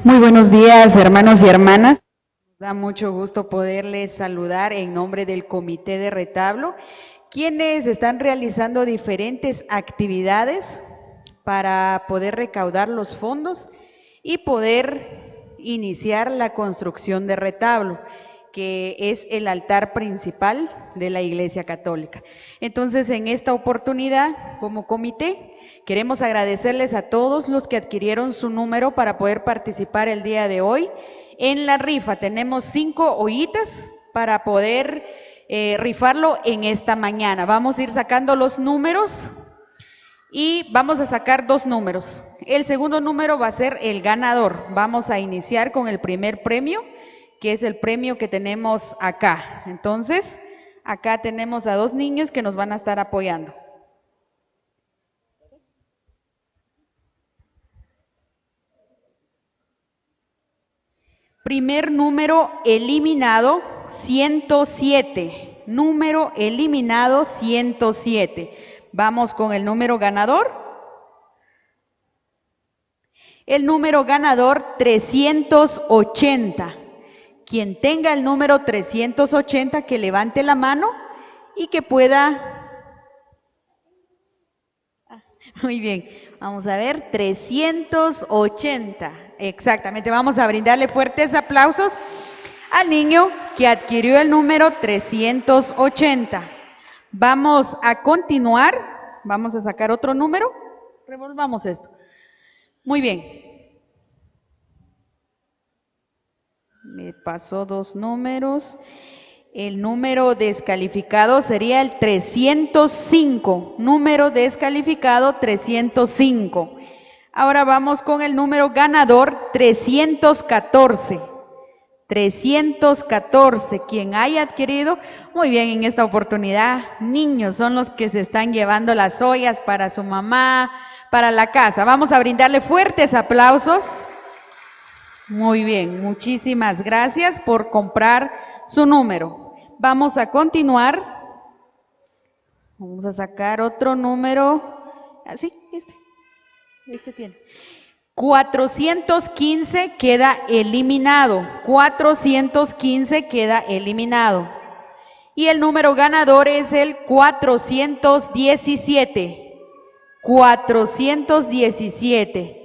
Muy buenos días, hermanos y hermanas. Nos da mucho gusto poderles saludar en nombre del Comité de Retablo, quienes están realizando diferentes actividades para poder recaudar los fondos y poder iniciar la construcción de retablo, que es el altar principal de la Iglesia Católica. Entonces, en esta oportunidad, como comité, queremos agradecerles a todos los que adquirieron su número para poder participar el día de hoy en la rifa. Tenemos 5 ollitas para poder rifarlo en esta mañana. Vamos a ir sacando los números y vamos a sacar 2 números. El segundo número va a ser el ganador. Vamos a iniciar con el primer premio, que es el premio que tenemos acá. Entonces, acá tenemos a 2 niños que nos van a estar apoyando. Primer número eliminado, 107. Número eliminado, 107. Vamos con el número ganador. El número ganador, 380. Quien tenga el número 380, que levante la mano y que pueda... Muy bien, vamos a ver, 380. Exactamente, vamos a brindarle fuertes aplausos al niño que adquirió el número 380. Vamos a continuar, vamos a sacar otro número, revolvamos esto. Muy bien. Me pasó 2 números. El número descalificado sería el 305, número descalificado 305. Ahora vamos con el número ganador 314. 314, quien haya adquirido, muy bien, en esta oportunidad, niños son los que se están llevando las ollas para su mamá, para la casa. Vamos a brindarle fuertes aplausos. Muy bien, muchísimas gracias por comprar su número. Vamos a continuar. Vamos a sacar otro número. Así, este tiene. 415 queda eliminado. 415 queda eliminado. Y el número ganador es el 417. 417.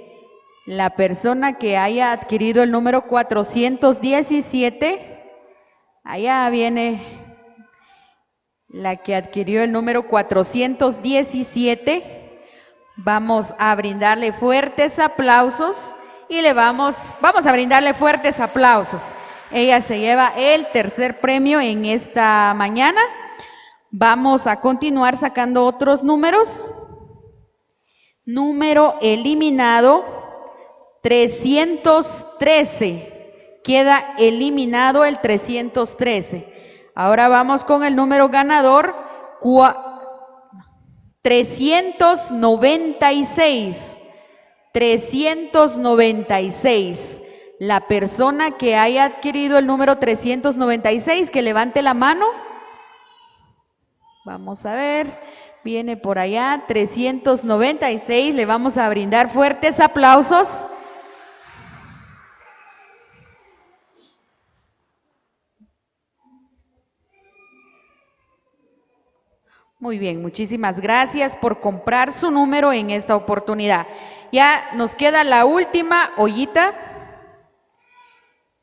La persona que haya adquirido el número 417, allá viene la que adquirió el número 417. Vamos a brindarle fuertes aplausos y vamos a brindarle fuertes aplausos. Ella se lleva el tercer premio en esta mañana. Vamos a continuar sacando otros números. Número eliminado 313. Queda eliminado el 313. Ahora vamos con el número ganador 396. 396. La persona que haya adquirido el número 396, que levante la mano. Vamos a ver, viene por allá, 396. Le vamos a brindar fuertes aplausos. Muy bien, muchísimas gracias por comprar su número en esta oportunidad. Ya nos queda la última ollita.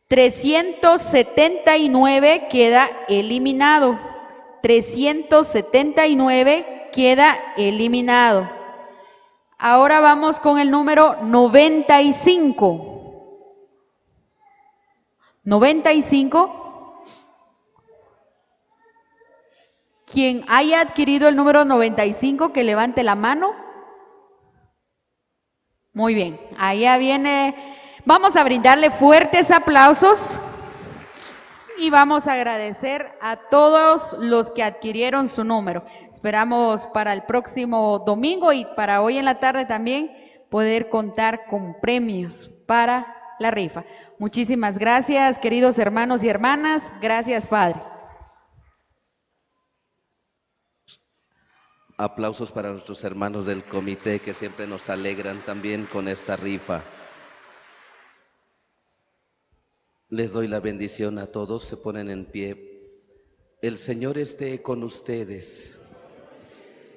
379 queda eliminado. 379 queda eliminado. Ahora vamos con el número 95. 95. Quien haya adquirido el número 95, que levante la mano. Muy bien, allá viene. Vamos a brindarle fuertes aplausos y vamos a agradecer a todos los que adquirieron su número. Esperamos para el próximo domingo y para hoy en la tarde también poder contar con premios para la rifa. Muchísimas gracias, queridos hermanos y hermanas. Gracias, Padre. Aplausos para nuestros hermanos del comité que siempre nos alegran también con esta rifa. Les doy la bendición a todos, se ponen en pie. El Señor esté con ustedes.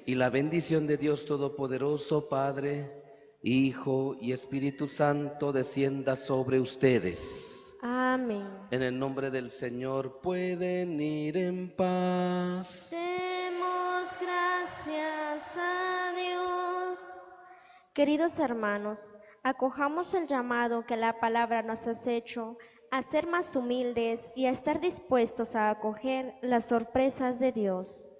Y la bendición de Dios Todopoderoso, Padre, Hijo y Espíritu Santo, descienda sobre ustedes. Amén. En el nombre del Señor pueden ir en paz. Demos gracias a Dios. Queridos hermanos, acojamos el llamado que la palabra nos ha hecho a ser más humildes y a estar dispuestos a acoger las sorpresas de Dios.